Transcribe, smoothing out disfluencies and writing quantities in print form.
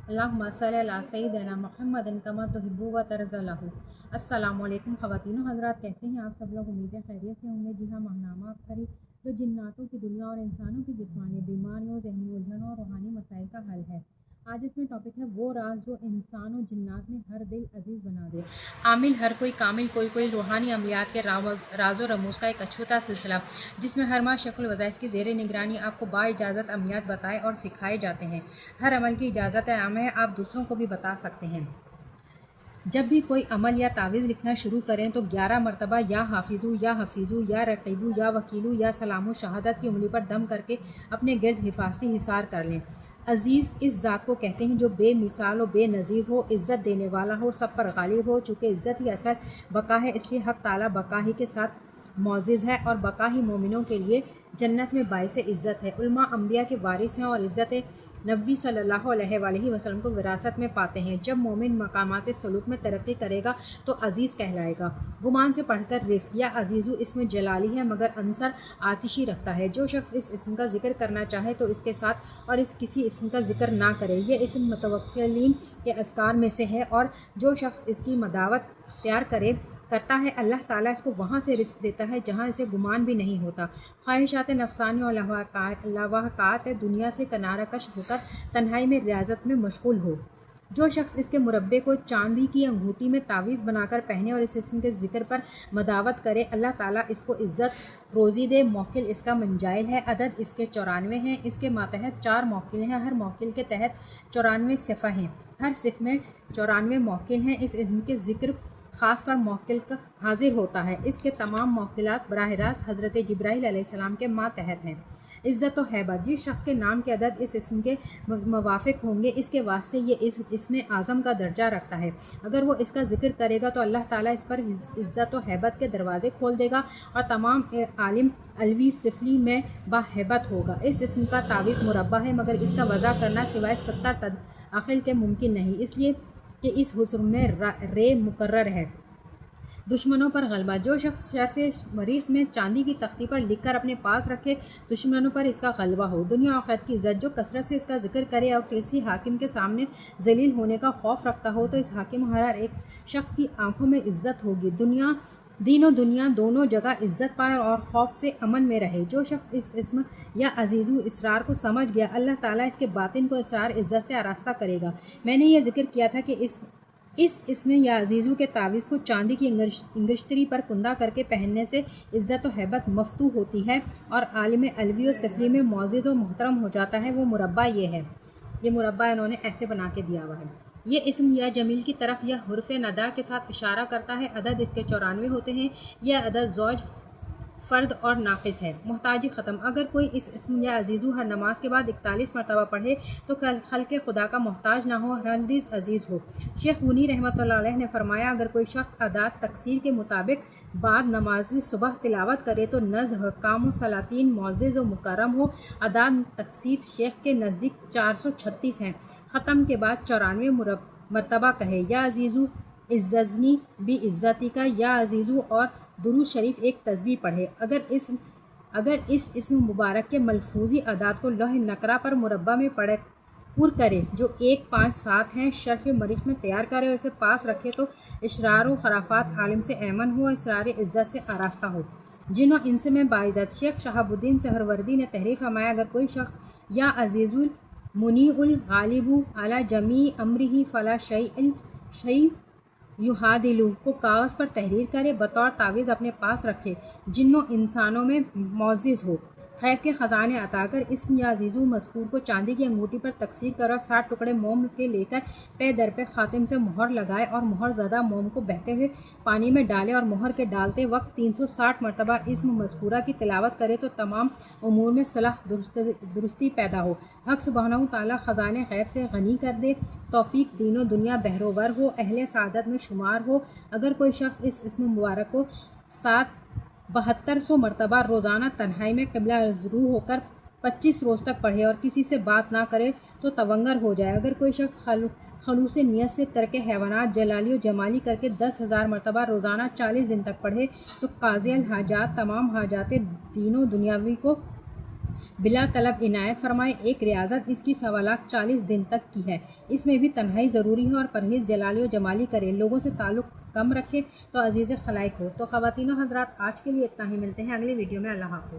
अल्लाहुम्मा सल्लि अला सय्यिदिना मुहम्मदिन कमा तुहिब्बु व तर्ज़लहु। अस्सलामु अलैकुम ख़वातीन हज़रात, कैसे हैं आप सब लोग? उम्मीद है खैरियत से होंगे। जी हाँ, माहनामा अख्तरी जो जिन्नातों की दुनिया और इंसानों की जिस्मानी बीमारियों, ज़हनी उलझनों और रूहानी मसाइल का हल है। आज इसमें टॉपिक है वो राज जो इंसान और जिन्नात में हर दिल अजीज़ बना दे। आमिल हर कोई कामिल कोई कोई रूहानी अमलियात के राज और रमूज़ का एक अछूता सिलसिला, जिसमें हर माह शक्ल वज़ाइफ की ज़ेर निगरानी आपको बाइजाज़त अमलियात बताए और सिखाए जाते हैं। हर अमल की इजाज़त आम है, आप दूसरों को भी बता सकते हैं। जब भी कोई अमल या तावीज़ लिखना शुरू करें तो 11 मरतबा या हाफिज़ू या हफीज़ू या रकीबू या वकीलू या सलामु शहादत की उंगली पर दम करके अपने गिर्द हिफाजती हिसार कर लें। अज़ीज़ इस ज़ात को कहते हैं जो बेमिसाल और बेनज़ीर हो, इज़्ज़त देने वाला हो, सब पर गालिब हो। चूँकि इज़्ज़त ही असल बका है, इसलिए हक़ ताला बका ही के साथ मौजिज़ है और बका ही मोमिनों के लिए जन्नत में बाइस इज़्ज़त है। उलमा अम्बिया के वारिस हैं और इज़्ज़त नबी सल्लल्लाहु अलैहि वसल्लम को विरासत में पाते हैं। जब मोमिन मकामात सलूक में तरक्की करेगा तो अज़ीज़ कहलाएगा। गुमान से पढ़कर रिज़्क़ या अज़ीज़ु इसमें जलाली है मगर अंसर आतिशी रखता है। जो शख्स इस इसम का जिक्र करना चाहे तो इसके साथ और इस किसी इसम का जिक्र ना करे। ये इसम मुतवक्किलीन के अस्कार में से है और जो शख्स इसकी मदावत तैयार करता है अल्लाह ताला इसको वहाँ से रिस्क देता है जहाँ इसे गुमान भी नहीं होता। ख्वाहिशात नफसानी और लवाहकात दुनिया से किनारा कश होकर तन्हाई में रियाजत में मशगूल हो। जो शख्स इसके मुरब्बे को चांदी की अंगूठी में तावीज़ बनाकर पहने और इस इसम के ज़िक्र पर मदावत करे, अल्लाह ताला इसको इज़्ज़त रोज़ी दे। मौकिल इसका मंजाइल है, अदद इसके 94 हैं। इसके मातहत 4 मौकिल हैं, हर मौकिल के तहत 94 सिफ़ा हैं, हर सिफ़ में 94 मौकिल हैं। इस इसम के ज़िक्र ख़ास पर मौकिल का हाजिर होता है। इसके तमाम मौकिलात बराह रास्त हज़रत जिब्राईल अलैहिस्सलाम के मातहत हैं। इज़्ज़त व हैबत जिस शख्स के नाम के अदद इस इसम के मुवाफ़िक होंगे इसके वास्ते ये इसमें आज़म का दर्जा रखता है। अगर वो इसका ज़िक्र करेगा तो अल्लाह ताला इस पर इज़्ज़त व हैबत के दरवाज़े खोल देगा और तमाम आलिम अलवी सिफली में बाहैबत होगा। इस इसम का तावीज़ मुरब्बा है मगर इसका वज़ा करना सिवाय 70 तदाखिल के मुमकिन नहीं, इसलिए कि इस हुस्न में रे मुकर्रर है। दुश्मनों पर गलबा जो शख्स शर्फ़ मरीख में चांदी की तख्ती पर लिखकर अपने पास रखे दुश्मनों पर इसका गलबा हो। दुनिया और आखिरत की इज़्ज़त जो कसरत से इसका जिक्र करे और किसी हाकिम के सामने जलील होने का खौफ रखता हो तो इस हाकिम हर एक शख्स की आंखों में इज़्ज़त होगी। दीन और दुनिया दोनों जगह इज़्ज़त पाए और खौफ से अमन में रहे। जो शख्स इस इसम या अजीज़ु इसरार को समझ गया अल्लाह ताला इसके बातिन को इसरार इज़्ज़त से आरास्ता करेगा। मैंने यह जिक्र किया था कि इस इसमें या अजीज़ों के तावीज़ को चांदी की इंगश्तरी पर कुंदा करके पहनने से इज़्ज़त व हैबत मफ्तू होती है और आलिम अलवी और सफली में मौजूद और मोहतरम हो जाता है। वो मुरब्बा ये है, ये मुरब्बा इन्होंने ऐसे बना के दिया हुआ है। ये इसम या जमील की तरफ या हुर्फ़ नदा के साथ इशारा करता है। अदद इसके 94 होते हैं। यह अदद ज़ौज फ़र्द और नाक़िस है। मोहताजी ख़त्म अगर कोई इस इसम या अजीज़ू हर नमाज के बाद 41 मरतबा पढ़े तो खल्क़े खुदा का मोहताज ना हो, हरगिज़ अजीज़ हो। शेख मुनी रहमतुल्लाह अलैह ने फरमाया अगर कोई शख्स अदात तकसीर के मुताबिक बाद नमाज सुबह तिलावत करे तो नज़द हकाम सलातीन मोअज़्ज़ज़ व मुकर्रम हो। अदात तकसीर शेख के नज़दीक 436 हैं। ख़त्म के बाद 94 मरतबा कहे या अजीज़ू इज़्ज़नी बी इज़्ज़ती का या अजीज़ू और दुरूद शरीफ एक तस्बीह पढ़े। अगर इस इसम मुबारक के मलफूजी अदात को लौह नकरा पर मुरब्बा में पूर करे जो 1, 5, 7 हैं, शर्फ़ मरीख में तैयार करे और इसे पास रखे तो इशरार व खराफात आलिम से ऐमन हो, इसरार इज़्ज़त से आरास्ता हो। जिन्हों इनसे में बाइज़्ज़त शेख शहाबुद्दीन सहरवर्दी ने तहरीर फरमाया अगर कोई शख्स या अजीज़ुल मुनीउल गालिबु अला जमी अमरिही फ़ला शै युहादिलु को कागज़ पर तहरीर करे, बतौर तावीज़ अपने पास रखे, जिन्नों इंसानों में मौजिज़ हो, ग़ैब के ख़जाने अता कर इसम या अजीज़ु मज़कूर को चांदी की अंगूठी पर तकसीर कर और 60 टुकड़े मोम के लेकर पे दर पे ख़ातिम से मोहर लगाए और मोहर ज़दा मोम को बहते हुए पानी में डाले और मोहर के डालते वक्त 360 मरतबा इसम मज़कूरा की तिलावत करे तो तमाम उमूर में सलाह दुरुस्ती पैदा हो। हक़ सुब्हानहू तआला ख़ज़ाने ग़ैब से गनी कर दे, तौफ़ीक दीनो दुनिया बहरोवर हो, अहले सादत में शुमार हो। अगर कोई शख्स इस इसम मुबारक को 7200 मरतबा रोज़ाना तन्हाई में क़िबला रू होकर 25 रोज़ तक पढ़े और किसी से बात ना करे तो तवंगर हो जाए। अगर कोई शख्स खलूस नियत से तर्क हैवानात जलाली और जमाली करके 10,000 मरतबा रोज़ाना 40 दिन तक पढ़े तो काज़ी अल हाजात तमाम हाजात दीनो दुनियावी को بلا طلب عنایت فرمائے۔ ایک ریاضت اس کی 40 دن تک کی ہے، اس میں بھی تنہائی ضروری ہے اور پرہیز جلالی و جمالی کرے، لوگوں سے تعلق کم رکھے تو عزیز خلائق ہو۔ تو خواتین و حضرات، آج کے لیے اتنا ہی، ملتے ہیں اگلی ویڈیو میں۔ اللہ حافظ۔